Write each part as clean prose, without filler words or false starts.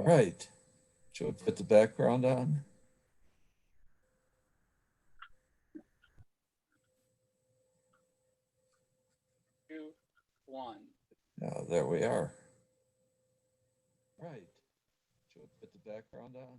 right. Should we put the background on? Two, one. There we are. Right. Should we put the background on?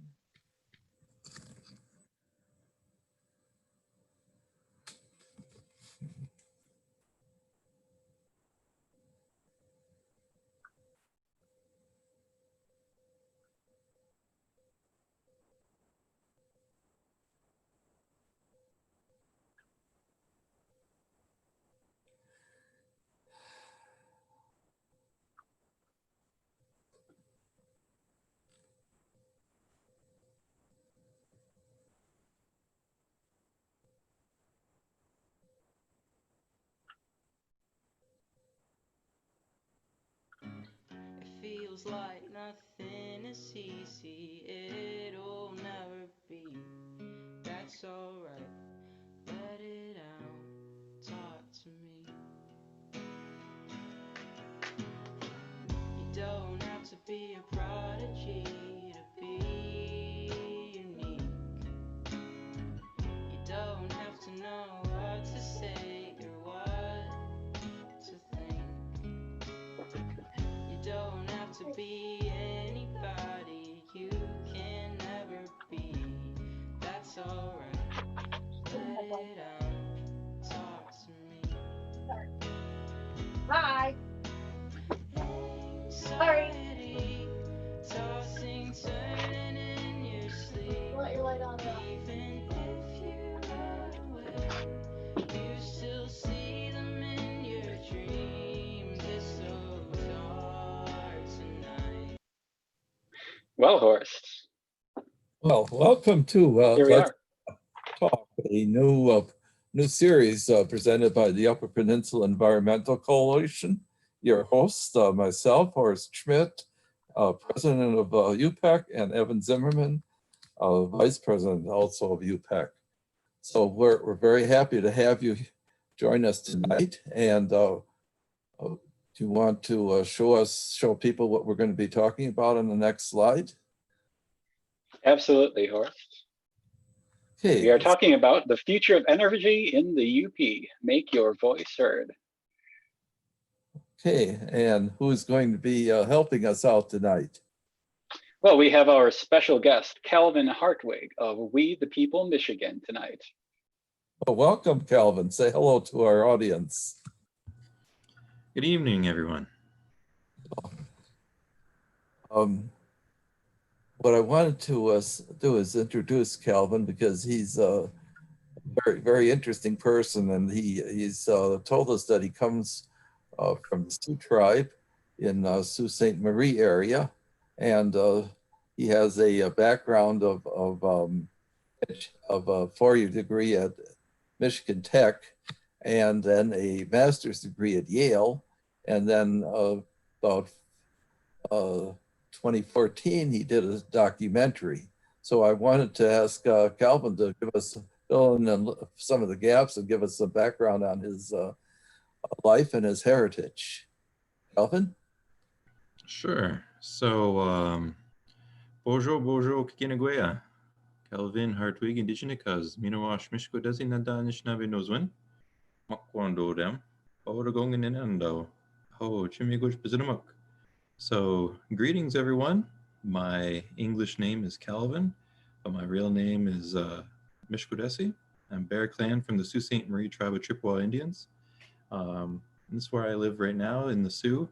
It feels like nothing is easy, it'll never be. That's alright, let it out, talk to me. You don't have to be a prodigy to be unique. You don't have to know what to say or what to think. You don't have to be anybody you can never be. That's alright, let it out, talk to me. Hi. Anxiety, tossing, turning in your sleep. Let your light on now. Even if you run away, you still see them in your dreams. It's so dark tonight. Well, Horst, Well, welcome to here we Let's are. Talk, a new series presented by the Upper Peninsula Environmental Coalition. Your host, myself, Horst Schmidt, president of UPEC, and Evan Zimmerman, vice president also of UPEC. So we're very happy to have you join us tonight. And do you want to show people what we're going to be talking about on the next slide? Absolutely, Horst. Okay. We are talking about the future of energy in the UP. Make your voice heard. Okay, and who's going to be helping us out tonight? Well, we have our special guest, Kalvin Hartwig of We the People, Michigan tonight. Well, welcome, Kalvin. Say hello to our audience. Good evening, everyone. What I wanted to do is introduce Kalvin because he's a very, very interesting person, and he's told us that he comes from the Sioux tribe in Sault Ste. Marie area, and he has a background of a four-year degree at Michigan Tech, and then a master's degree at Yale, and then about 2014 he did a documentary. So I wanted to ask Kalvin to give us fill in some of the gaps and give us some background on his life and his heritage. Kalvin? Sure. So, bonjour, Kikinagwea. Kalvin Hartwig, Indigenicas, Minawash, Mishko, Desinada, Nishnabe Nozwin, Makwando Dem, Oregongan Inando, Ho, Chimigush Bizinamuk. So, greetings, everyone. My English name is Kalvin, but my real name is Mishkodesi. I'm Bear Clan from the Sault Ste. Marie tribe of Chippewa Indians. This is where I live right now in the Sioux.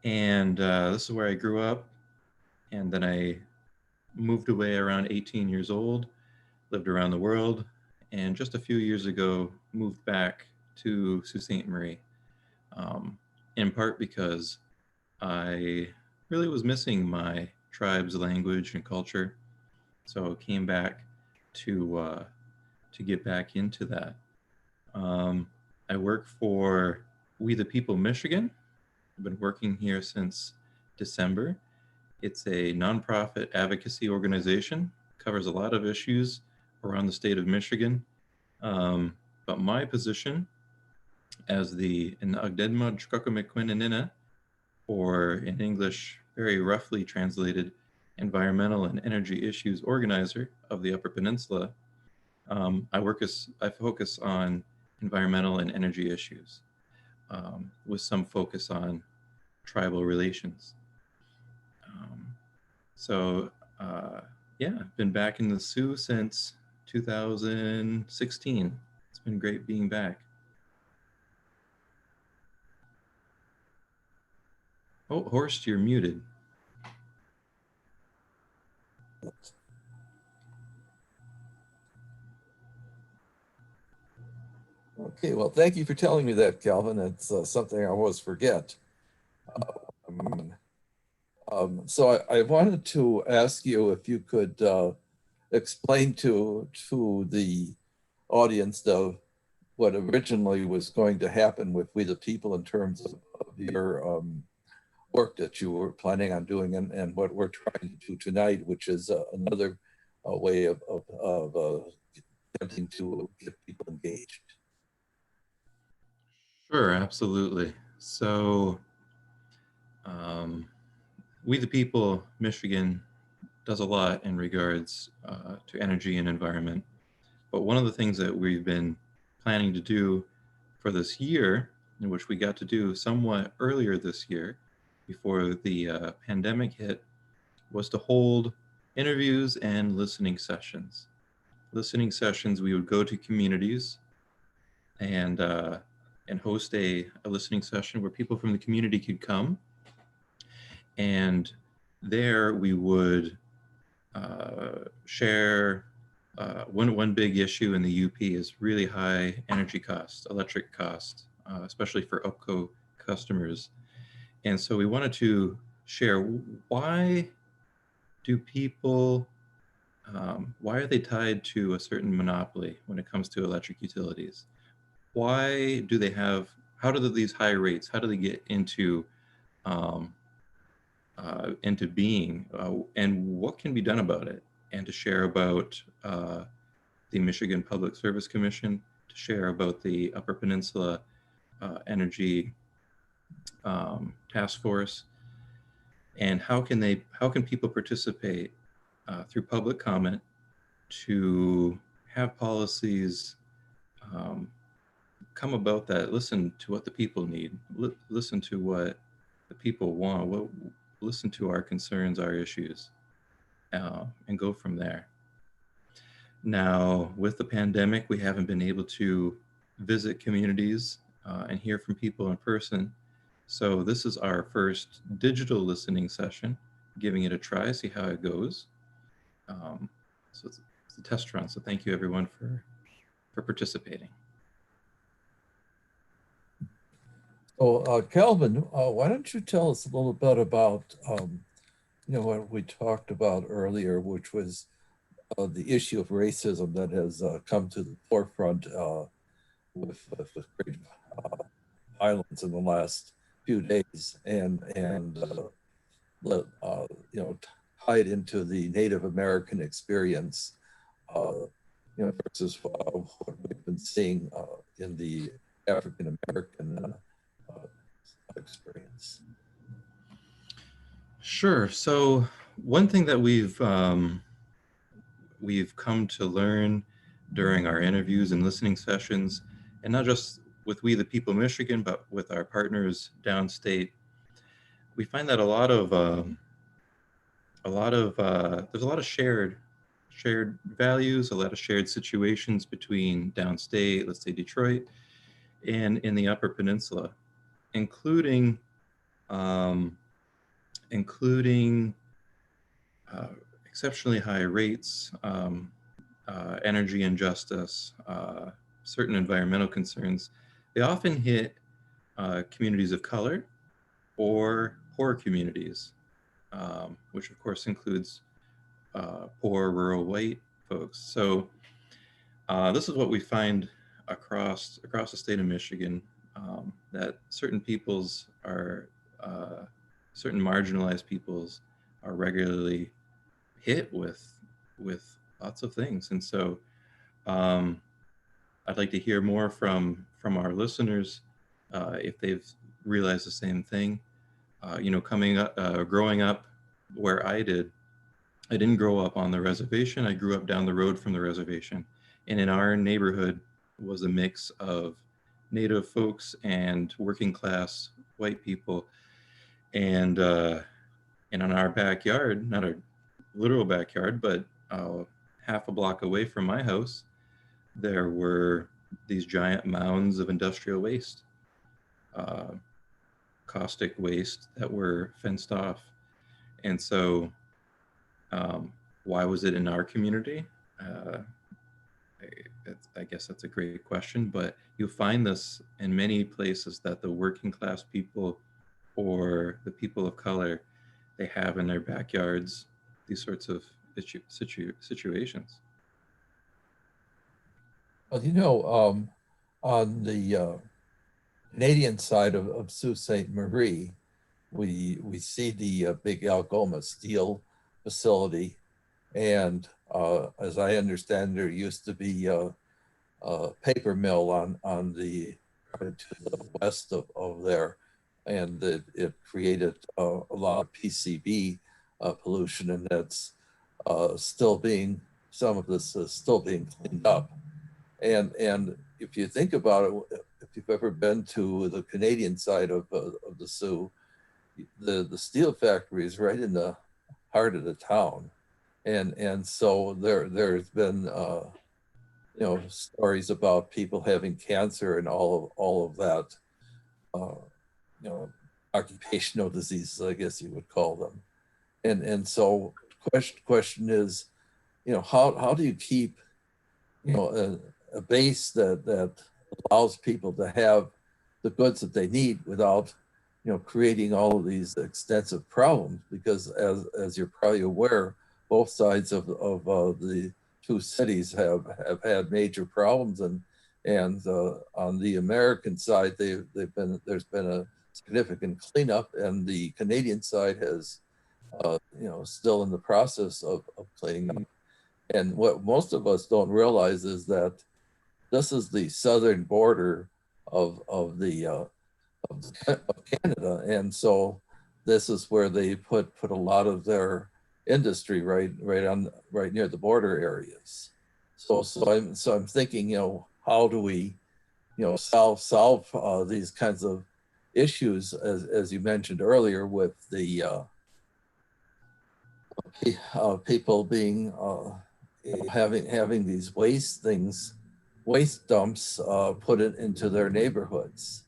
And this is where I grew up. And then I moved away around 18 years old, lived around the world, and just a few years ago moved back to Sault Ste. Marie, in part because I really was missing my tribe's language and culture. So I came back to get back into that. I work for We the People Michigan. I've been working here since December. It's a nonprofit advocacy organization, covers a lot of issues around the state of Michigan. But my position as the Nagdedma Chkakamekwininina, or in English, very roughly translated, environmental and energy issues organizer of the Upper Peninsula. I focus on environmental and energy issues, with some focus on tribal relations. So yeah, I've been back in the Sioux since 2016. It's been great being back. Oh, Horst, you're muted. Okay, well, thank you for telling me that, Calvin. It's something I always forget. So I wanted to ask you if you could explain to the audience what originally was going to happen with We the People in terms of your work that you were planning on doing and what we're trying to do tonight, which is another way of attempting to get people engaged. Sure, absolutely. So We the People Michigan does a lot in regards to energy and environment. But one of the things that we've been planning to do for this year, in which we got to do somewhat earlier this year before the pandemic hit, was to hold interviews and listening sessions. Listening sessions, we would go to communities and host a listening session where people from the community could come. And there we would share one big issue in the UP is really high energy costs, electric costs, especially for UPCO customers. And so we wanted to share why are they tied to a certain monopoly when it comes to electric utilities? How do these high rates, how do they get into being, and what can be done about it? And to share about the Michigan Public Service Commission, to share about the Upper Peninsula Energy Task Force, and how can people participate through public comment to have policies come about that listen to what the people need, listen to what the people want, listen to our concerns, our issues, and go from there. Now, with the pandemic, we haven't been able to visit communities and hear from people in person. So this is our first digital listening session, giving it a try, see how it goes. So it's a test run. So thank you everyone for participating. So Calvin, why don't you tell us a little bit about what we talked about earlier, which was the issue of racism that has come to the forefront with great violence in the last few days, and tied into the Native American experience, versus what we've been seeing in the African American experience. Sure. So one thing that we've come to learn during our interviews and listening sessions, and not just with We the People Michigan, but with our partners downstate, we find that there's a lot of shared values, a lot of shared situations between downstate, let's say Detroit, and in the Upper Peninsula, including exceptionally high rates, energy injustice, certain environmental concerns. They often hit communities of color or poor communities, which of course includes poor rural white folks. So this is what we find across the state of Michigan, that certain marginalized peoples are regularly hit with lots of things. And so I'd like to hear more from our listeners if they've realized the same thing. You know, growing up where I didn't grow up on the reservation. I grew up down the road from the reservation. And in our neighborhood was a mix of Native folks and working class white people. And on our backyard, not a literal backyard, but half a block away from my house, there were these giant mounds of industrial waste, uh, caustic waste that were fenced off. And so, why was it in our community? Uh, I guess that's a great question, but you'll find this in many places that the working class people or the people of color, they have in their backyards these sorts of situations. Well, you know, on the Canadian side of Sault Ste. Marie, we see the big Algoma steel facility, and as I understand, there used to be a paper mill on the to the west of there, and it created a lot of PCB pollution, and that's still being, some of this is still being cleaned up. And if you think about it, if you've ever been to the Canadian side of the Sioux, the steel factory is right in the heart of the town, and so there's been you know, stories about people having cancer and all of that, you know, occupational diseases, I guess you would call them, and so question is, you know, how do you keep, you know, a base that allows people to have the goods that they need without, you know, creating all of these extensive problems, because as you're probably aware, both sides of the two cities have had major problems, and on the American side, there's been a significant cleanup, and the Canadian side has you know, still in the process of cleaning up. And what most of us don't realize is that this is the southern border of Canada, and so this is where they put a lot of their industry right near the border areas. So I'm thinking, you know, how do we, you know, solve these kinds of issues, as you mentioned earlier, with the people being having these waste dumps put it into their neighborhoods.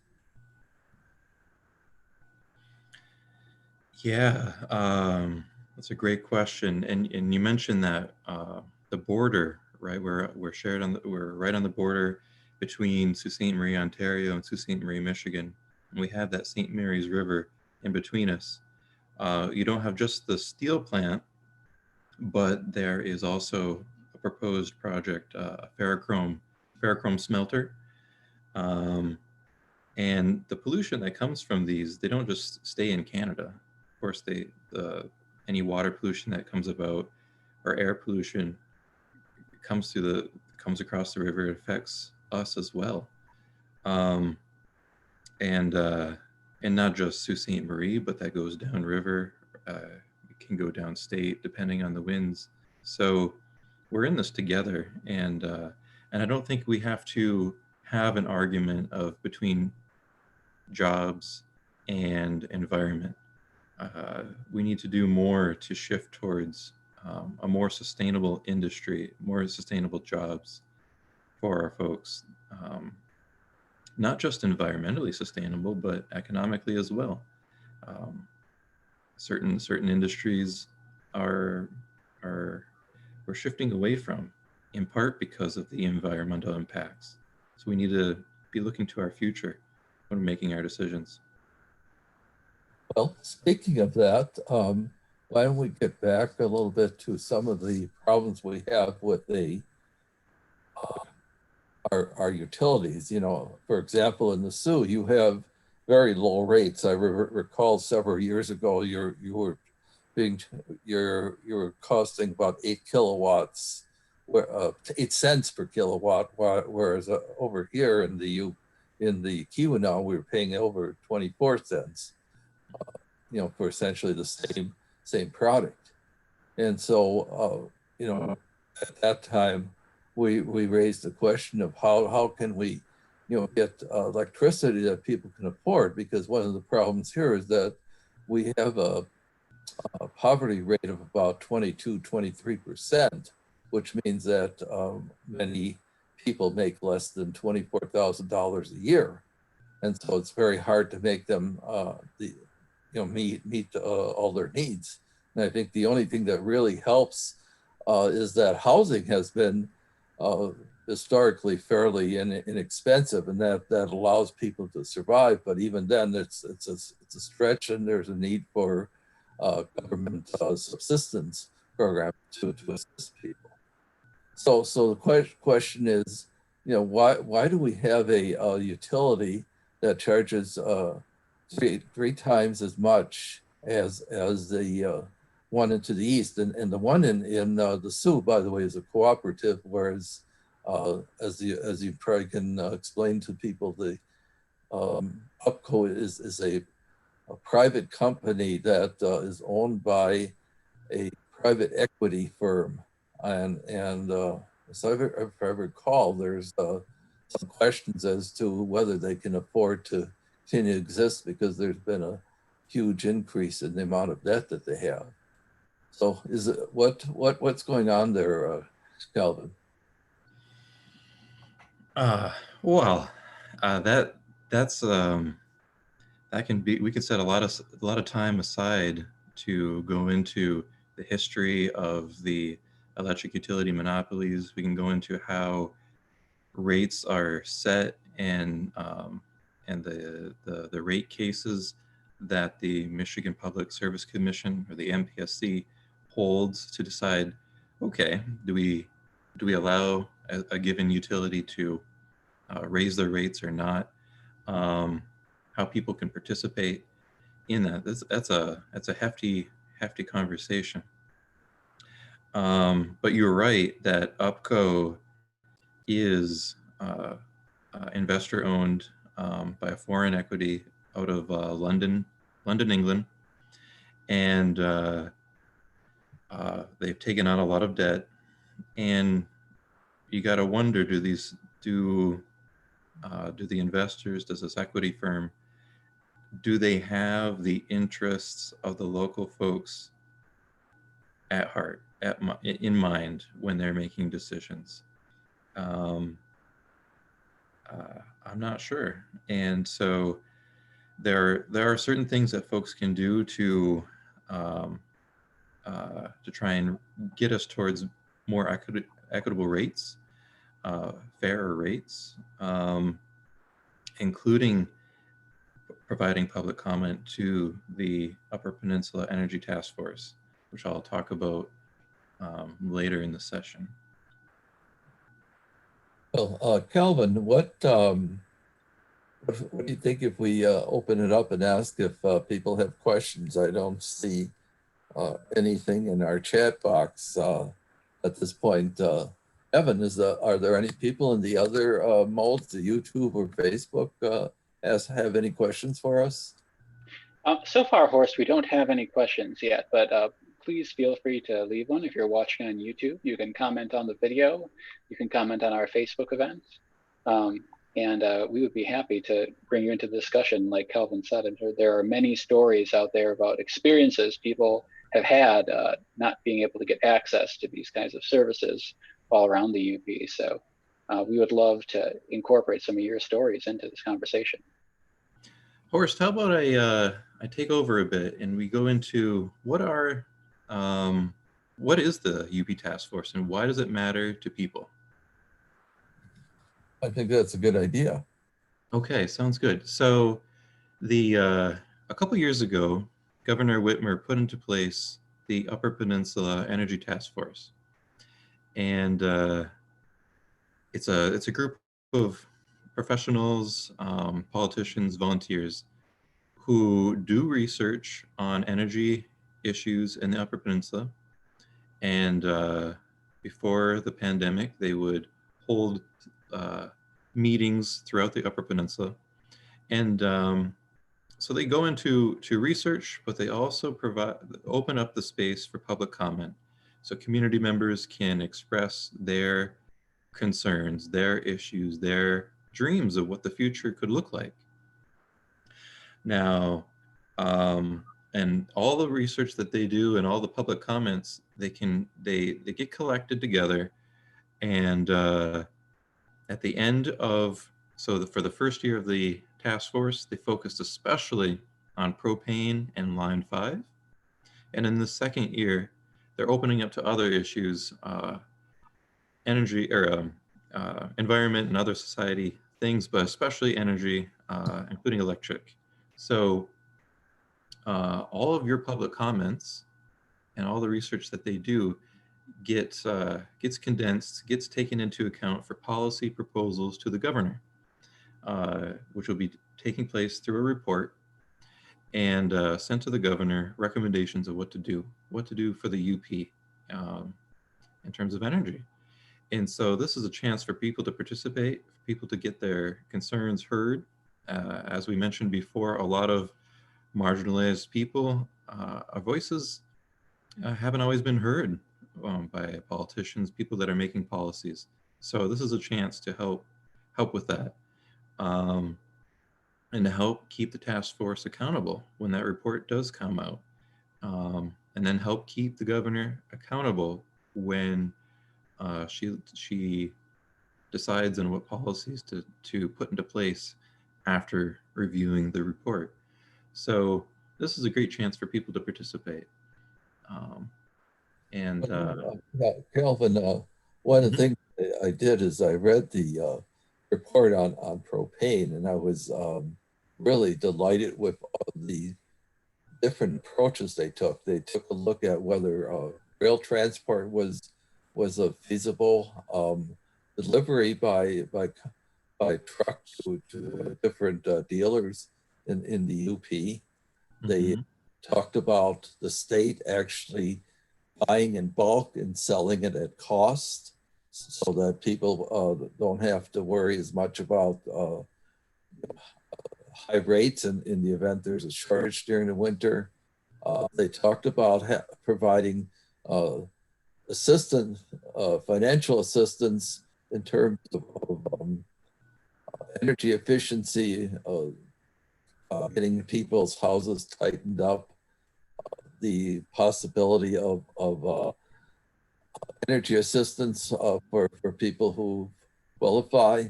Yeah, that's a great question. And you mentioned that the border, right? We're right on the border between Sault Ste. Marie, Ontario, and Sault Ste. Marie, Michigan. And we have that St. Mary's River in between us. You don't have just the steel plant, but there is also a proposed project, a ferrochrome smelter. And the pollution that comes from these, they don't just stay in Canada. Of course, any water pollution that comes about, or air pollution, comes across the river. It affects us as well, and not just Sault Ste. Marie, but that goes downriver. It can go downstate depending on the winds. So we're in this together, and I don't think we have to have an argument between jobs and environment. We need to do more to shift towards a more sustainable industry, more sustainable jobs for our folks. Not just environmentally sustainable, but economically as well. Certain industries we're shifting away from, in part because of the environmental impacts. So we need to be looking to our future when making our decisions. Well, speaking of that, why don't we get back a little bit to some of the problems we have with our utilities. You know, for example, in the Sioux, you have very low rates. I recall several years ago, you were costing about 8 kilowatts, 8 cents per kilowatt, whereas over here in the Keweenaw, we were paying over 24 cents. for essentially the same product. And so, at that time, we raised the question of how can we, get electricity that people can afford? Because one of the problems here is that we have a poverty rate of about 23%, which means that many people make less than $24,000 a year. And so it's very hard to make them meet all their needs. And I think the only thing that really helps is that housing has been historically fairly inexpensive, and that allows people to survive. But even then, it's a stretch, and there's a need for government subsistence program to assist people. So the question is, why do we have a utility that charges three times as much as the one into the east, and the one in the Sioux, by the way, is a cooperative, whereas as you probably can explain to people, the UPCO is a private company that is owned by a private equity firm, and so if I recall, there's some questions as to whether they can afford to continue to exist, because there's been a huge increase in the amount of debt that they have. So is it what's going on there, Kalvin? Well, that's that can be. We could set a lot of time aside to go into the history of the electric utility monopolies. We can go into how rates are set, and the rate cases that the Michigan Public Service Commission, or the MPSC, holds to decide, okay, do we allow a given utility to raise their rates or not? How people can participate in that. That's a hefty conversation. But you're right that UPCO is investor owned by a foreign equity out of London, England, and they've taken on a lot of debt. And you got to wonder, do the investors, does this equity firm, do they have the interests of the local folks at heart, in mind when they're making decisions? I'm not sure. And so there are certain things that folks can do to try and get us towards more equitable rates, fairer rates, including providing public comment to the Upper Peninsula Energy Task Force, which I'll talk about later in the session. Well, Kalvin, what do you think if we open it up and ask if people have questions? I don't see anything in our chat box at this point. Evan, are there any people in the other modes, the YouTube or Facebook, have any questions for us? So far, Horst, we don't have any questions yet, but please feel free to leave one. If you're watching on YouTube, you can comment on the video. You can comment on our Facebook events. And we would be happy to bring you into the discussion. Like Kalvin said, there are many stories out there about experiences people have had not being able to get access to these kinds of services all around the UP. So we would love to incorporate some of your stories into this conversation. Horst, how about I take over a bit and we go into what is the UP Task Force and why does it matter to people? I think that's a good idea. Okay, sounds good. So a couple years ago, Governor Whitmer put into place the Upper Peninsula Energy Task Force. And it's a group of professionals, politicians, volunteers who do research on energy issues in the Upper Peninsula. And before the pandemic, they would hold meetings throughout the Upper Peninsula and So they go into research, but they also open up the space for public comment. So community members can express their concerns, their issues, their dreams of what the future could look like. Now, and all the research that they do and all the public comments, they get collected together, and at the end of, for the first year of the task force, they focused especially on propane and Line 5. And in the second year, they're opening up to other issues, energy or environment and other society things, but especially energy, including electric. So all of your public comments and all the research that they do gets condensed, gets taken into account for policy proposals to the governor, which will be taking place through a report and sent to the governor recommendations of what to do for the UP in terms of energy. And so this is a chance for people to participate, for people to get their concerns heard. As we mentioned before, a lot of marginalized people, our voices haven't always been heard by politicians, people that are making policies. So this is a chance to help with that, and to help keep the task force accountable when that report does come out, and then help keep the governor accountable when she decides on what policies to put into place after reviewing the report. So this is a great chance for people to participate. Kalvin, one of the things I did is I read the report on propane, and I was really delighted with all the different approaches they took. They took a look at whether rail transport was feasible, delivery by truck to different dealers in the UP. They talked about the state actually buying in bulk and selling it at cost, so that people don't have to worry as much about high rates in the event there's a shortage during the winter. They talked about providing financial assistance in terms of energy efficiency, getting people's houses tightened up, the possibility of energy assistance for people who qualify.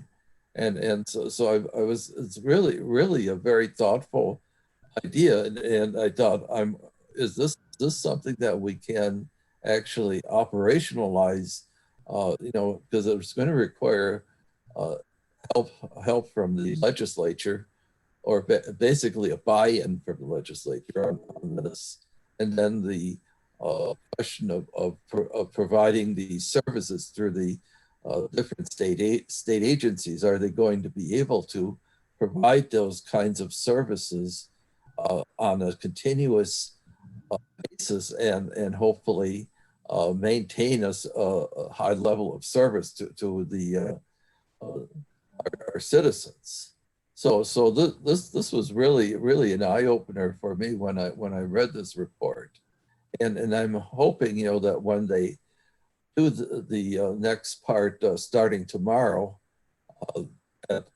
And so it's really a very thoughtful idea. And I thought, is this something that we can actually operationalize, because it's going to require help from the legislature, or basically a buy-in from the legislature on this. And then the question of providing the services through the different state agencies. Are they going to be able to provide those kinds of services on a continuous basis, and hopefully maintain a high level of service to our citizens? So this was really an eye opener for me when I read this report, and I'm hoping that when they do the next part starting tomorrow at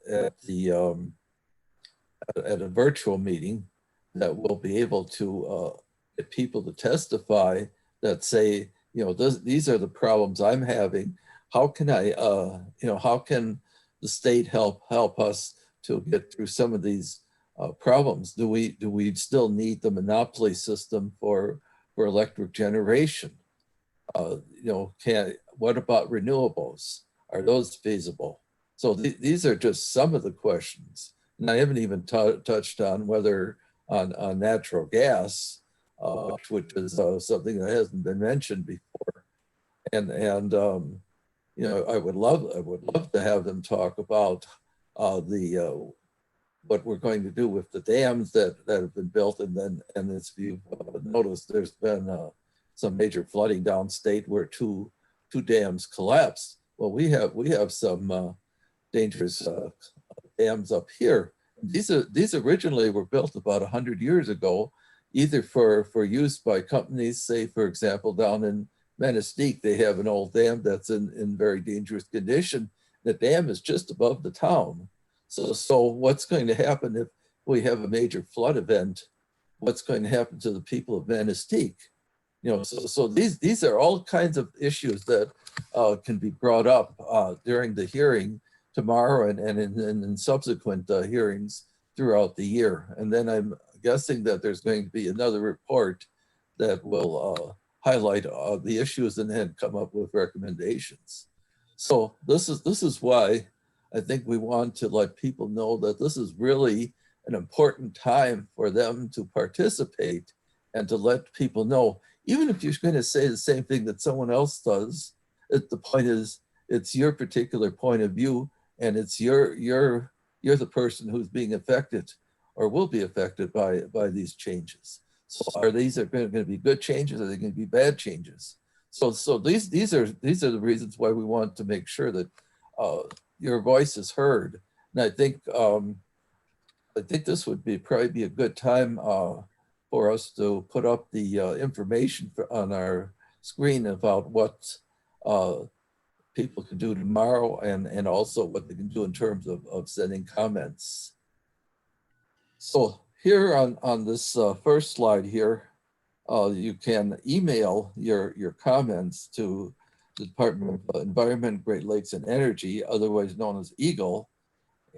a virtual meeting, that we'll be able to get people to testify that say, these are the problems I'm having. How can how can the state help us to get through some of these problems? Do we still need the monopoly system for electric generation? What about renewables? Are those feasible? So these are just some of the questions, and I haven't even touched on whether on natural gas, which is something that hasn't been mentioned before, and I would love to have them talk about what we're going to do with the dams that have been built, and as you've noticed, there's been some major flooding downstate where two dams collapsed. Well, we have some dangerous dams up here, These originally were built about 100 years ago, either for use by companies, say, for example, down in Manistee, they have an old dam that's in very dangerous condition. The dam is just above the town. So what's going to happen if we have a major flood event? What's going to happen to the people of Manistee? So these are all kinds of issues that can be brought up during the hearing tomorrow and in subsequent hearings throughout the year. And then I'm guessing that there's going to be another report that will highlight the issues and then come up with recommendations. So this is why I think we want to let people know that this is really an important time for them to participate and to let people know, even if you're going to say the same thing that someone else does, the point is it's your particular point of view, and it's you're the person who's being affected or will be affected by these changes. So are these going to be good changes? Or are they going to be bad changes? So these are the reasons why we want to make sure that your voice is heard. And I think this would probably be a good time for us to put up the information on our screen about what people can do tomorrow and also what they can do in terms of sending comments. So here on this first slide here, you can email your comments to the Department of Environment, Great Lakes and Energy, otherwise known as EGLE.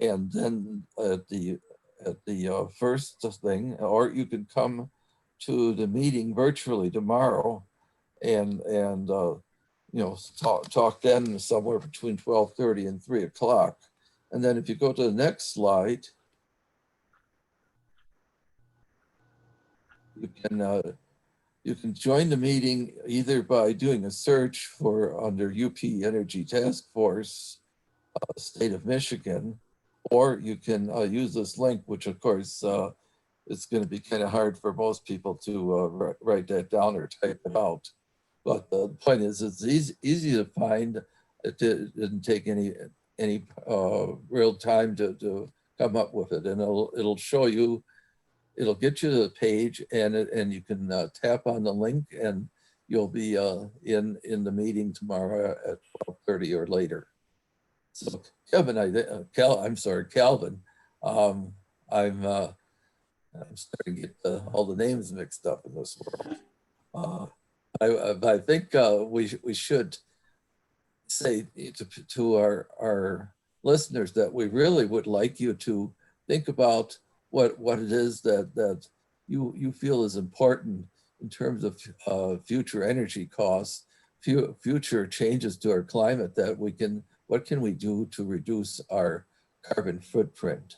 And then at the first thing, or you can come to the meeting virtually tomorrow and talk then somewhere between 12:30 and 3 o'clock. And then if you go to the next slide, you can join the meeting either by doing a search under UP Energy Task Force, State of Michigan, or you can use this link, which of course it's going to be kind of hard for most people to write that down or type it out. But the point is, it's easy to find. It didn't take any real time to come up with it, and it'll show you. It'll get you to the page, and you can tap on the link, and you'll be in the meeting tomorrow at 12:30 or later. So Kalvin, I'm starting to get all the names mixed up in this world. I think we should say to our listeners that we really would like you to think about what it is that you feel is important in terms of future energy costs, future changes to our climate, what can we do to reduce our carbon footprint?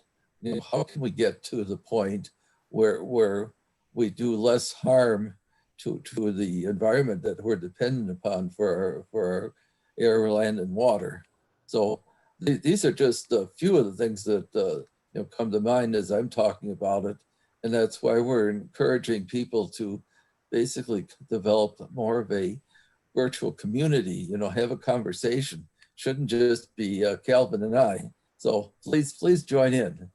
How can we get to the point where we do less harm to the environment that we're dependent upon for our air, land, and water? So these are just a few of the things that come to mind as I'm talking about it. And that's why we're encouraging people to basically develop more of a virtual community, have a conversation. Shouldn't just be Kalvin and I. So please join in.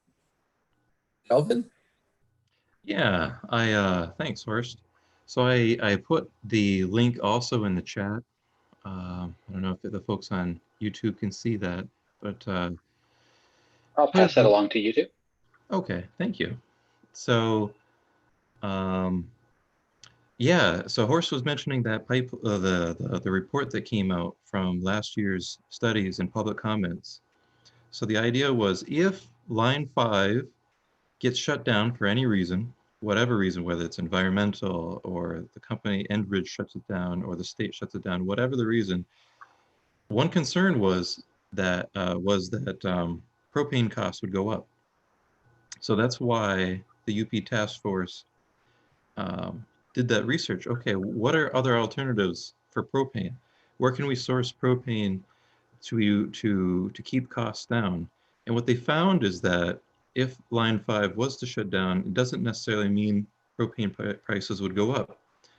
Kalvin? Yeah, thanks, Horst. So I put the link also in the chat. I don't know if the folks on YouTube can see that, but I'll pass that along to you too. Okay, thank you. So, yeah, so Horst was mentioning that the report that came out from last year's studies and public comments. So the idea was, if line 5 gets shut down for any reason, whatever reason, whether it's environmental or the company Enbridge shuts it down or the state shuts it down, whatever the reason, one concern was that propane costs would go up. So that's why the UP task force did that research. Okay, what are other alternatives for propane? Where can we source propane to keep costs down? And what they found is that if line 5 was to shut down, it doesn't necessarily mean propane prices would go up.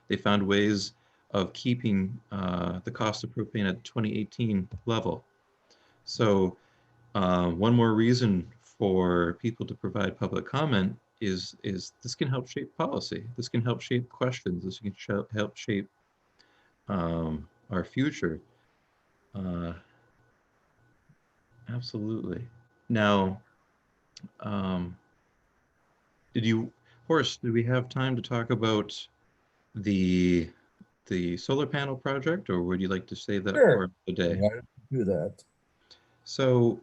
They found ways of keeping the cost of propane at 2018 level. So one more reason for people to provide public comment is this can help shape policy. This can help shape questions. This can help shape our future. Absolutely. Now, Horst, do we have time to talk about the solar panel project, or would you like to save that Sure. for the day? Why don't you do that? So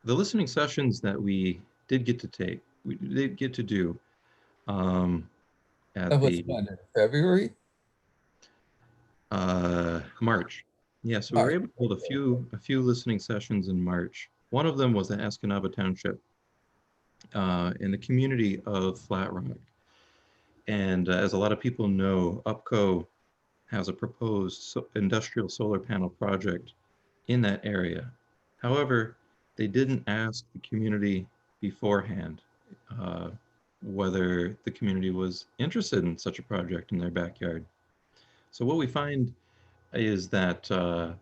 the listening sessions that we did get to do at That was the fun in February. March. Yeah, so we were March. able to hold a few listening sessions in March. One of them was at Escanaba Township in the community of Flat Rock. And as a lot of people know, UPCO has a proposed industrial solar panel project in that area. However, they didn't ask the community beforehand whether the community was interested in such a project in their backyard. So what we find is that a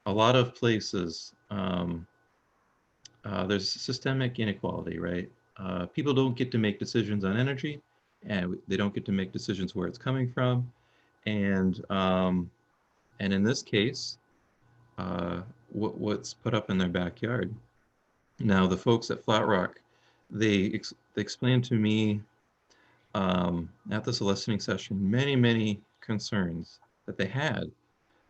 lot of places, there's systemic inequality, right? People don't get to make decisions on energy, and they don't get to make decisions where it's coming from. And in this case, what's put up in their backyard. Now, the folks at Flat Rock, they explained to me at this listening session many concerns that they had.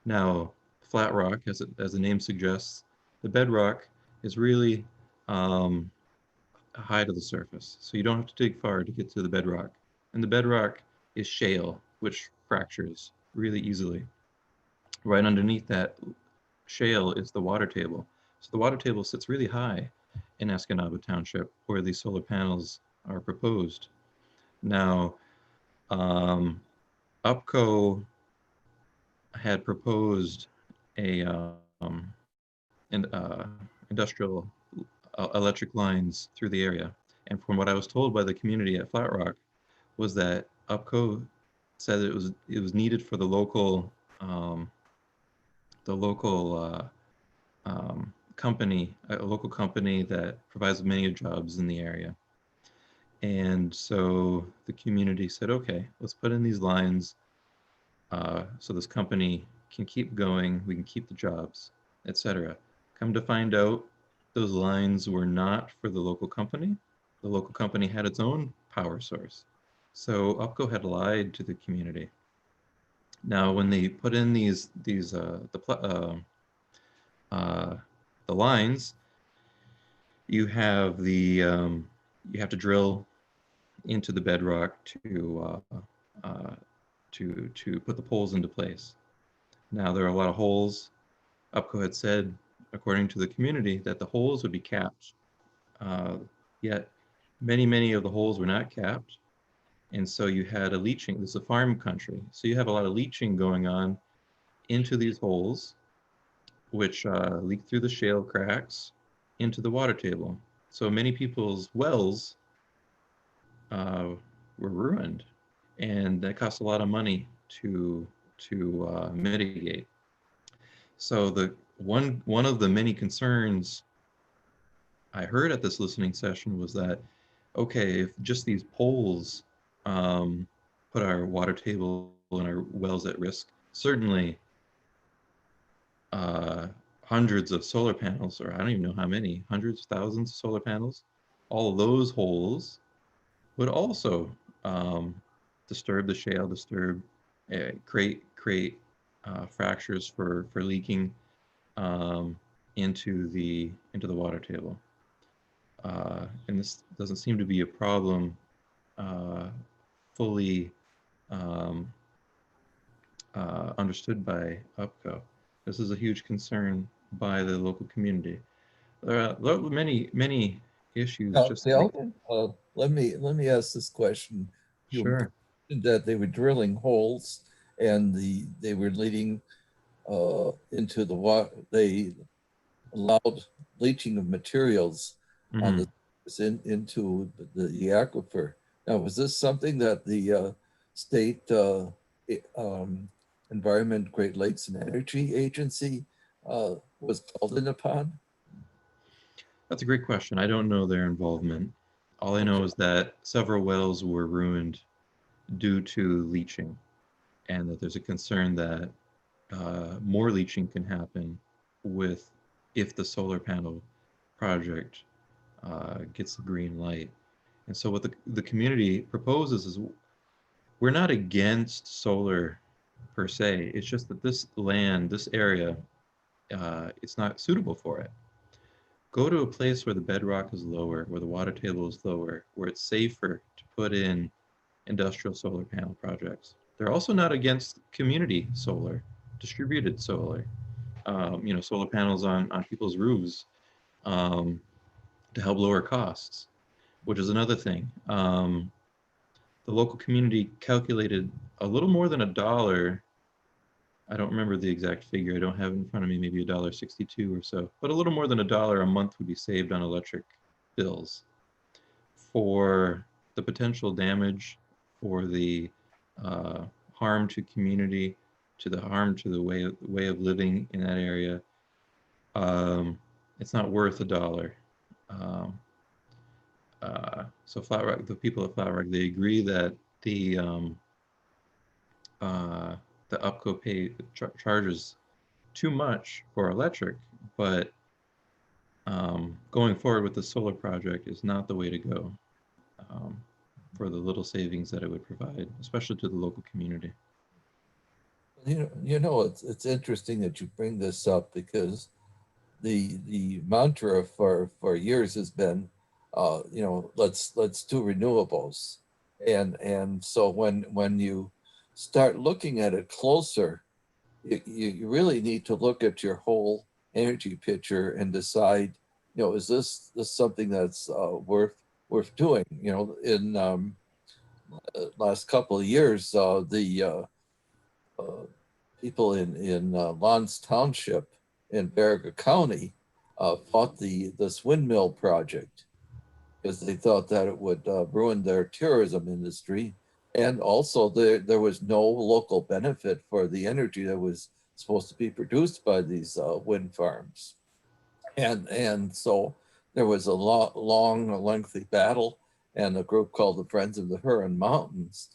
Now, Flat Rock, as the name suggests, the bedrock is really high to the surface, so you don't have to dig far to get to the bedrock. And the bedrock is shale, which fractures really easily. Right underneath that shale is the water table. So the water table sits really high in Escanaba Township, where these solar panels are proposed. Now, UPCO had proposed a industrial electric lines through the area. And from what I was told by the community at Flat Rock was that UPCO said it was needed for the local company, a local company that provides many jobs in the area. And so the community said, okay, let's put in these lines so this company can keep going, we can keep the jobs, etc. Come to find out, those lines were not for the local company. The local company had its own power source. So UPCO had lied to the community. Now, when they put in the lines, you have you have to drill into the bedrock to put the poles into place. Now, there are a lot of holes. UPCO had said, according to the community, that the holes would be capped. Yet many of the holes were not capped. And so you had a leaching. This is a farm country. So you have a lot of leaching going on into these holes, which leak through the shale cracks into the water table. So many people's wells were ruined. And that cost a lot of money to mitigate. So one of the many concerns I heard at this listening session was that, okay, if just these poles put our water table and our wells at risk, certainly hundreds of solar panels, or I don't even know how many, hundreds, thousands of solar panels, all of those holes would also disturb the shale, create fractures for leaking into the water table. And this doesn't seem to be a problem fully understood by UPCO. This is a huge concern by the local community. There are many issues. Now, Just like, Kalvin, let me ask this question. You sure. mentioned that they were drilling holes and they were leading into the water. They allowed leaching of materials on the into the aquifer. Now, was this something that the state Environment, Great Lakes and Energy Agency was called in upon? That's a great question. I don't know their involvement. All I know Okay. is that several wells were ruined due to leaching, and that there's a concern that more leaching can happen with if the solar panel project gets the green light. And so what the community proposes is we're not against solar per se. It's just that this land, this area, it's not suitable for it. Go to a place where the bedrock is lower, where the water table is lower, where it's safer to put in industrial solar panel projects. They're also not against community solar, distributed solar, solar panels on people's roofs um, to help lower costs, which is another thing. The local community calculated a little more than $1. I don't remember the exact figure. I don't have it in front of me, maybe $1.62 or so, but a little more than $1 a month would be saved on electric bills for the potential damage, for the harm to community, to the harm to the way of living in that area. It's not worth $1. Um, so Flat Rock, the people at Flat Rock, they agree that uh, the UPCO charges too much for electric, but going forward with the solar project is not the way to go um, for the little savings that it would provide, especially to the local community. It's interesting that you bring this up because the mantra for years has been, let's do renewables, and so when you start looking at it closer, you really need to look at your whole energy picture and decide, is this something that's worth doing? In last couple of years, the uh, people in Lons Township in Baraga County fought this windmill project because they thought that it would ruin their tourism industry. And also there was no local benefit for the energy that was supposed to be produced by these wind farms. And so there was a long, lengthy battle, and a group called the Friends of the Huron Mountains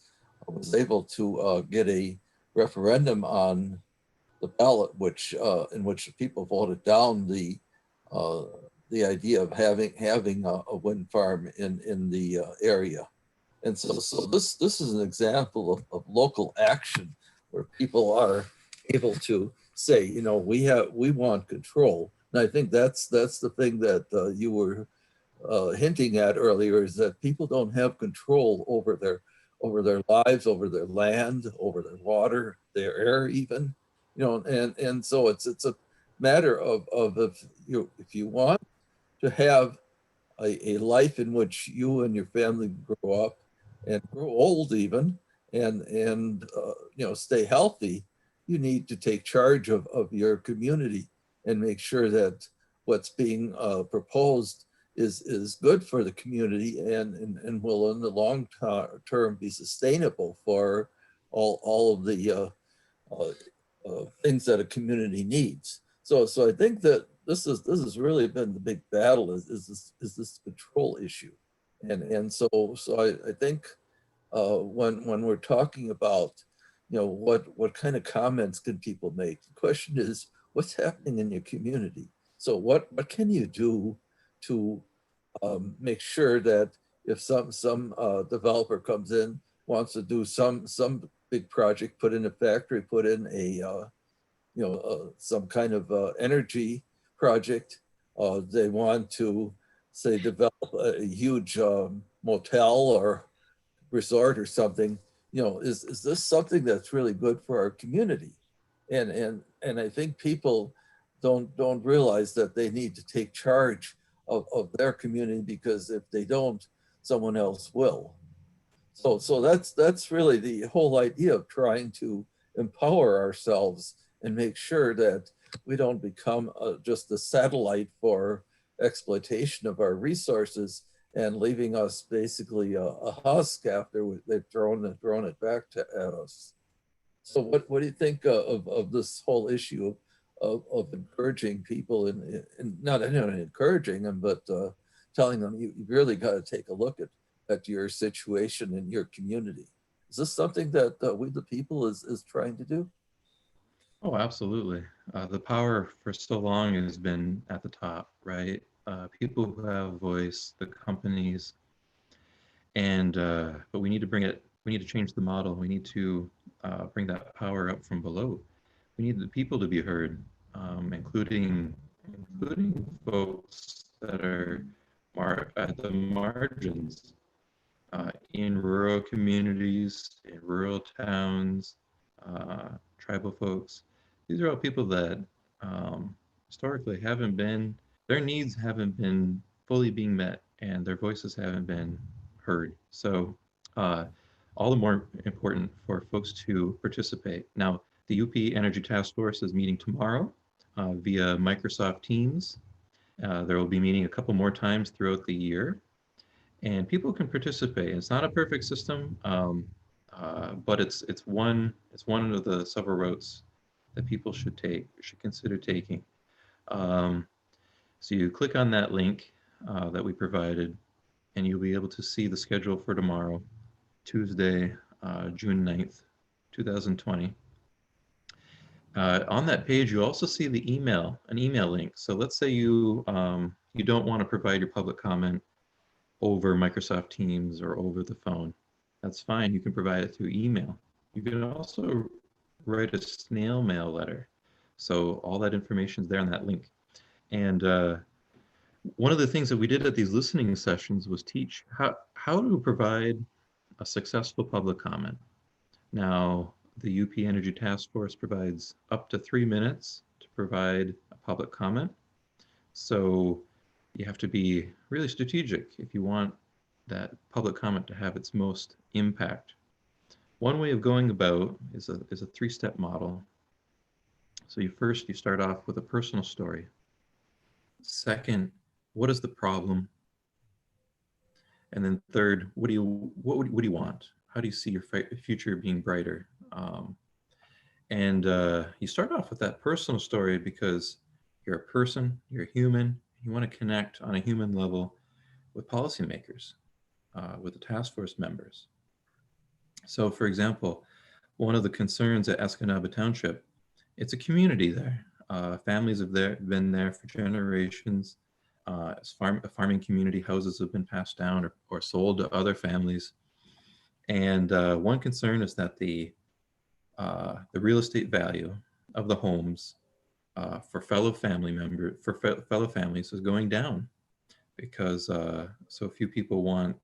was able to get a referendum on the ballot, which in which the people voted down uh, the idea of having a wind farm in the area. And so this is an example of local action where people are able to say, we want control. And I think that's the thing that you were hinting at earlier, is that people don't have control over their lives, over their land, over their water, their air, even. And so it's a matter of if you want to have a life in which you and your family grow up and grow old even, and stay healthy, you need to take charge of your community and make sure that what's being proposed is good for the community and will in the long term be sustainable for all of the things that a community needs. So I think that this has really been the big battle, is this control issue, and so I think when we're talking about what kind of comments can people make, the question is what's happening in your community. So what can you do to make sure that if some developer comes in, wants to do some big project, put in a factory, put in a some kind of energy project. They want to, say, develop a huge motel or resort or something. Is this something that's really good for our community? And I think people don't realize that they need to take charge of their community, because if they don't, someone else will. So that's really the whole idea of trying to empower ourselves and make sure that we don't become just a satellite for exploitation of our resources and leaving us basically a husk after they've thrown it back to at us. So what do you think of this whole issue of encouraging people and not encouraging them, but telling them you really got to take a look at your situation in your community. Is this something that We the People is trying to do? Oh, absolutely. The power for so long has been at the top, right? People who have a voice, the companies, and but we need to bring it. We need to change the model. We need to bring that power up from below. We need the people to be heard, including folks that are at the margins, in rural communities, in rural towns, tribal folks. These are all people that historically haven't been, their needs haven't been fully being met and their voices haven't been heard. So all the more important for folks to participate. Now, the UP Energy Task Force is meeting tomorrow via Microsoft Teams. There will be meeting a couple more times throughout the year, and people can participate. It's not a perfect system, but it's one of the several routes that people should consider taking. So you click on that link that we provided, and you'll be able to see the schedule for tomorrow, Tuesday, June 9th, 2020. On that page, you also see an email link. So let's say you don't want to provide your public comment over Microsoft Teams or over the phone. That's fine. You can provide it through email. You can also write a snail mail letter. So all that information is there on that link. And one of the things that we did at these listening sessions was teach how to provide a successful public comment. Now, the UP Energy Task Force provides up to 3 minutes to provide a public comment. So you have to be really strategic if you want that public comment to have its most impact. One way of going about is a 3-step model. So you start off with a personal story. Second, what is the problem? And then third, what do you want? How do you see your future being brighter? You start off with that personal story because you're a person, you're a human, you want to connect on a human level with policymakers, with the task force members. So for example, one of the concerns at Escanaba Township, it's a community there. Families have been there for generations. Farming community, houses have been passed down or sold to other families. And one concern is that the real estate value of the homes for fellow families is going down because so few people want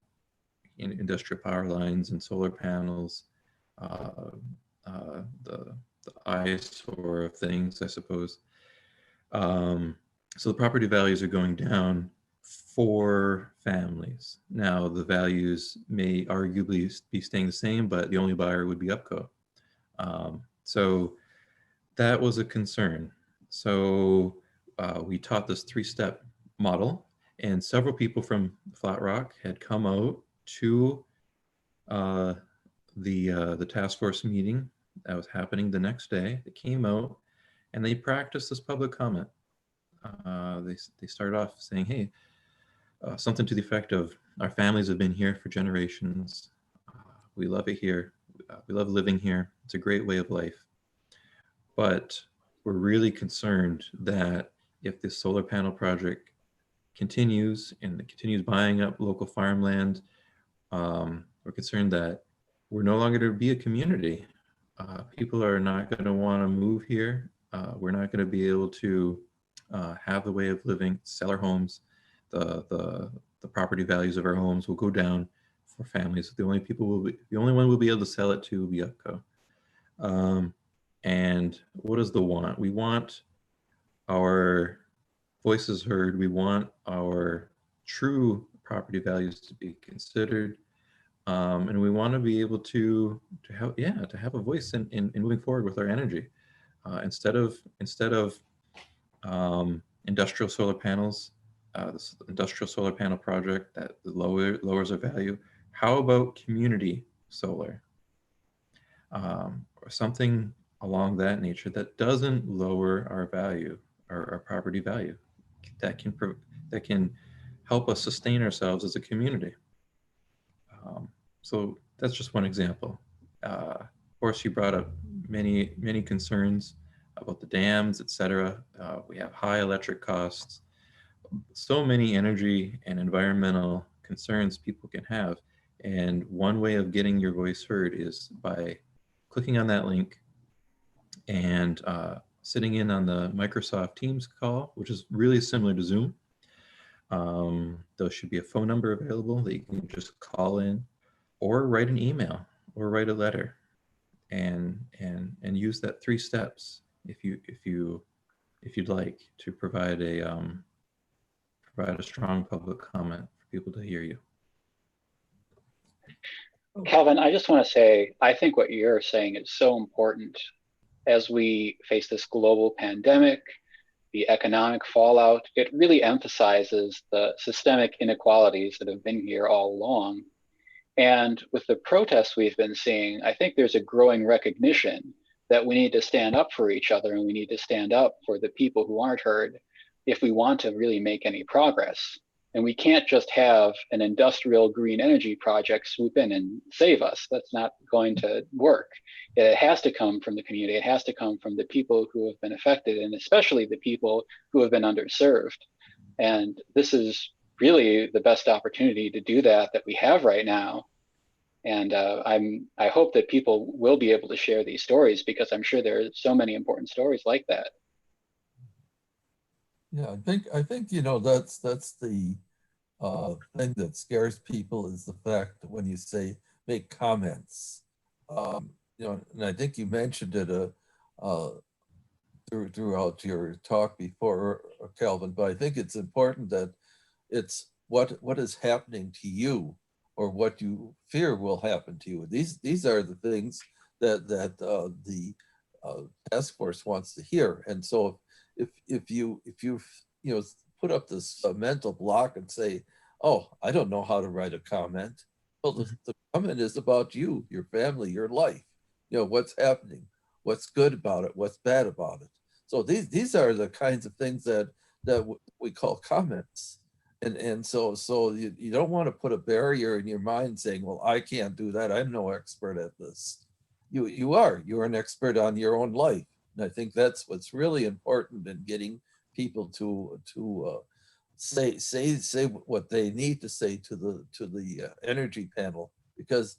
industrial power lines and solar panels, the eyesore of things, I suppose. So the property values are going down for families. Now the values may arguably be staying the same, but the only buyer would be UPCO. So that was a concern. So we taught this 3-step model, and several people from Flat Rock had come out to the task force meeting that was happening the next day. They came out and they practiced this public comment. They started off saying, hey, something to the effect of, our families have been here for generations. We love it here. We love living here. It's a great way of life. But we're really concerned that if this solar panel project continues and it continues buying up local farmland, we're concerned that we're no longer going to be a community. People are not going to want to move here. We're not going to be able to have the way of living, sell our homes. The property values of our homes will go down for families. The only one we'll be able to sell it to will be UPCO. And what is the want? We want our voices heard. We want our true property values to be considered. And we want to be able to have a voice in moving forward with our energy. Instead of industrial solar panels, this industrial solar panel project that lowers our value. How about community solar? Or something along that nature that doesn't lower our value, our property value, that can help us sustain ourselves as a community. So that's just one example. Of course, you brought up many concerns about the dams, etc. We have high electric costs, so many energy and environmental concerns people can have. And one way of getting your voice heard is by clicking on that link and sitting in on the Microsoft Teams call, which is really similar to Zoom. There should be a phone number available that you can just call in, or write an email, or write a letter, and use that 3 steps if you'd like to provide a strong public comment for people to hear you. Kalvin, I just want to say, I think what you're saying is so important as we face this global pandemic, the economic fallout. It really emphasizes the systemic inequalities that have been here all along. And with the protests we've been seeing, I think there's a growing recognition that we need to stand up for each other, and we need to stand up for the people who aren't heard if we want to really make any progress. And we can't just have an industrial green energy project swoop in and save us. That's not going to work. It has to come from the community. It has to come from the people who have been affected, and especially the people who have been underserved. And this is really the best opportunity to do that we have right now. And I hope that people will be able to share these stories, because I'm sure there are so many important stories like that. Yeah, I think you know, that's the thing that scares people, is the fact that when you say make comments, you know, and I think you mentioned it throughout your talk before, Kalvin, but I think it's important that it's what is happening to you, or what you fear will happen to you. These are the things that the task force wants to hear. And so if you you know, put up this mental block and say, oh, I don't know how to write a comment. Well, the comment is about you, your family, your life. You know, what's happening, what's good about it, what's bad about it. So these are the kinds of things that we call comments. And so you don't want to put a barrier in your mind saying, well, I can't do that, I'm no expert at this. You're an expert on your own life. And I think that's what's really important in getting people to say what they need to say to the energy panel, because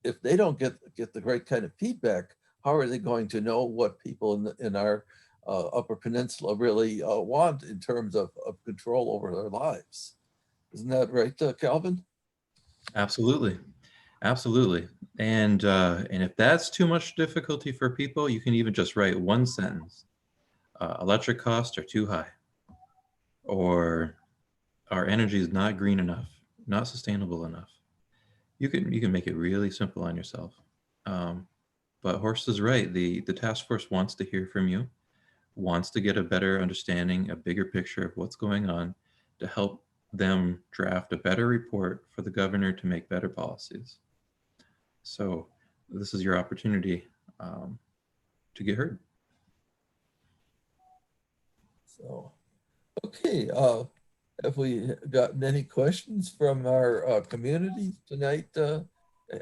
if they don't get the right kind of feedback, how are they going to know what people in our Upper Peninsula really want in terms of control over their lives? Isn't that right, Kalvin? Absolutely, absolutely. And if that's too much difficulty for people, you can even just write one sentence: electric costs are too high, or our energy is not green enough, not sustainable enough. You can make it really simple on yourself. But Horst is right. The task force wants to hear from you, wants to get a better understanding, a bigger picture of what's going on, to help them draft a better report for the governor to make better policies. So this is your opportunity to get heard. So, okay, have we gotten any questions from our community tonight,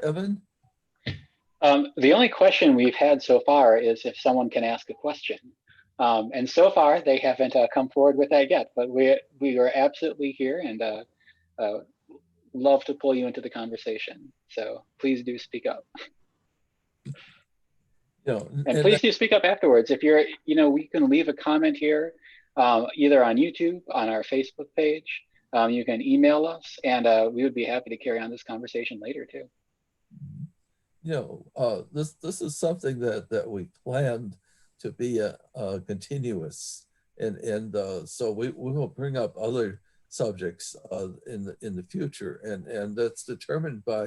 Evan? The only question we've had so far is if someone can ask a question. And so far they haven't come forward with that yet, but we are absolutely here, and love to pull you into the conversation. So please do speak up. You know, and please do speak up afterwards. If you're, you know, we can leave a comment here, either on YouTube, on our Facebook page. You can email us, and we would be happy to carry on this conversation later too. You know, this is something that we planned to be a continuous, and so we will bring up other subjects in the future, and that's determined by,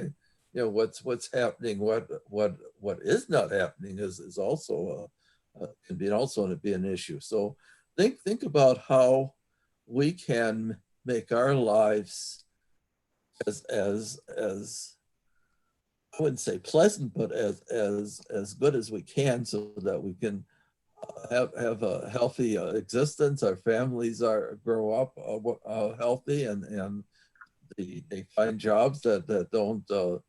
you know, what's happening, what is not happening is also can be also be an issue. So think about how we can make our lives as wouldn't say pleasant, but as good as we can, so that we can have a healthy existence. Our families grow up healthy, and they find jobs that don't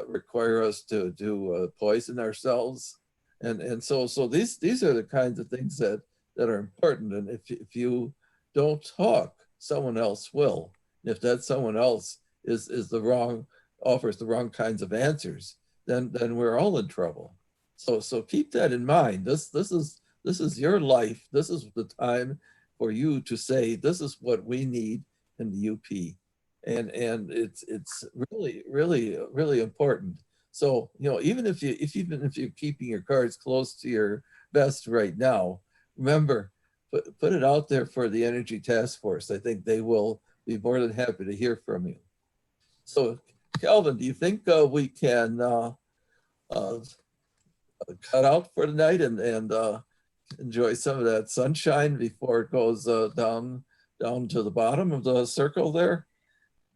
require us to poison ourselves, and so these are the kinds of things that are important. And if you don't talk, someone else will. If that someone else is offers the wrong kinds of answers, then we're all in trouble. So keep that in mind. This is your life. This is the time for you to say, this is what we need in the UP. And it's really important. So, even if you're keeping your cards close to your vest right now, remember, put it out there for the Energy Task Force. I think they will be more than happy to hear from you. So, Kalvin, do you think we can cut out for tonight and enjoy some of that sunshine before it goes down to the bottom of the circle there?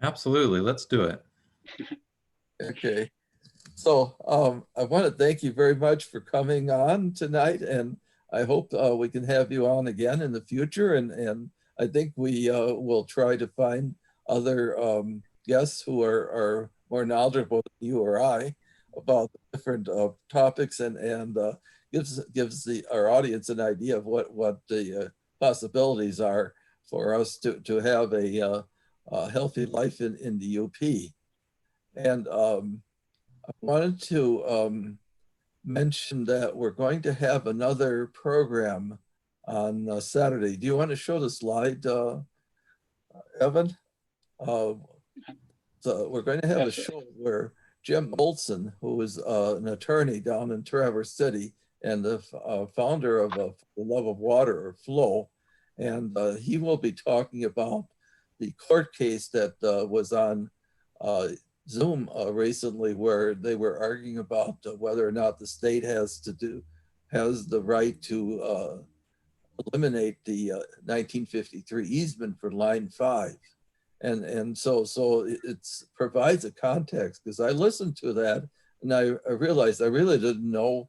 Absolutely. Let's do it. Okay. So I want to thank you very much for coming on tonight, and I hope we can have you on again in the future. And I think we will try to find other guests who are more knowledgeable than you or I about different topics, and gives our audience an idea of what the possibilities are for us to have a healthy life in the UP. And I wanted to mention that we're going to have another program on Saturday. Do you want to show the slide, Evan? So we're going to have a show where Jim Olson, who is an attorney down in Traverse City and the founder of The Love of Water, or FLOW, and he will be talking about the court case that was on Zoom recently, where they were arguing about whether or not the state has the right to eliminate the 1953 easement for Line 5. And so it provides a context, because I listened to that and I realized I really didn't know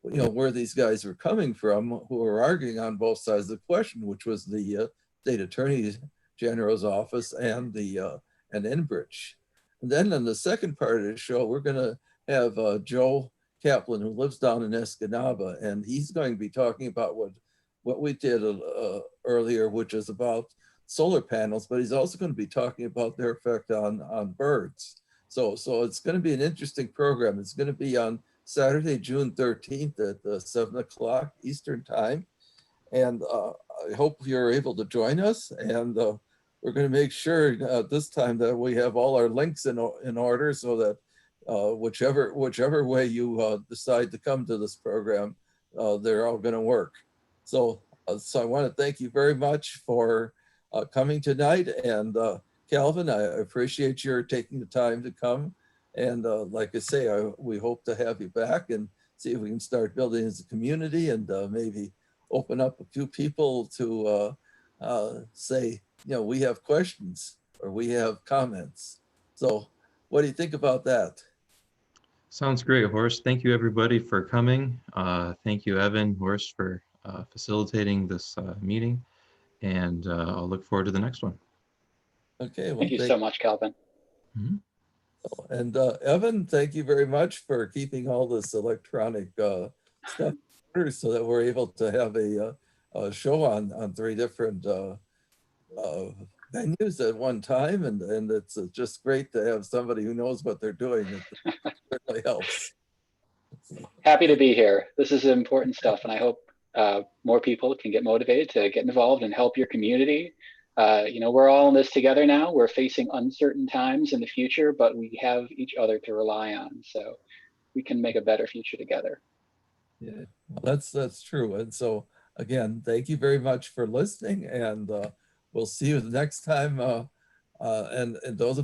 where these guys were coming from, who were arguing on both sides of the question, which was the state attorney general's office and Enbridge. And then in the second part of the show, we're going to have Joe Kaplan, who lives down in Escanaba, and he's going to be talking about what we did earlier, which is about solar panels, but he's also going to be talking about their effect on birds. So it's going to be an interesting program. It's going to be on Saturday, June 13th at 7 o'clock Eastern time. And I hope you're able to join us. And we're going to make sure this time that we have all our links in order, so that whichever way you decide to come to this program, they're all going to work. So I want to thank you very much for coming tonight. And Kalvin, I appreciate your taking the time to come. And like I say, we hope to have you back and see if we can start building as a community, and maybe open up a few people to say, we have questions or we have comments. So what do you think about that? Sounds great, Horst. Thank you, everybody, for coming. Thank you, Evan, Horst, for facilitating this meeting. And I'll look forward to the next one. Okay. Well, thank you so much, Kalvin. Mm-hmm. And Evan, thank you very much for keeping all this electronic stuff so that we're able to have a show on 3 different venues at one time. And it's just great to have somebody who knows what they're doing. It certainly helps. Happy to be here. This is important stuff, and I hope more people can get motivated to get involved and help your community. We're all in this together now. We're facing uncertain times in the future, but we have each other to rely on, so we can make a better future together. Yeah, well, that's true. And so again, thank you very much for listening, and we'll see you the next time. And those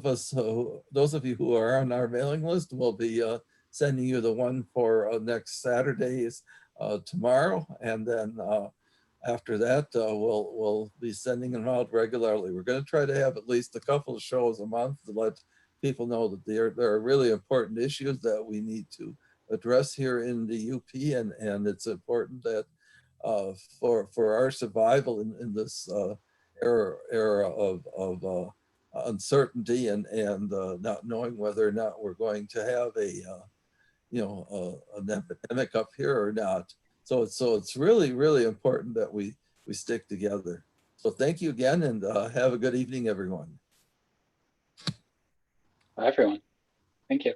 of you who are on our mailing list, will be sending you the one for next Saturday's tomorrow, and then after that, we'll be sending them out regularly. We're going to try to have at least a couple of shows a month to let people know that there are really important issues that we need to address here in the UP, and it's important that for our survival in this era of uncertainty and not knowing whether or not we're going to have an epidemic up here or not. So it's really important that we stick together. So thank you again, and have a good evening, everyone. Bye, everyone. Thank you.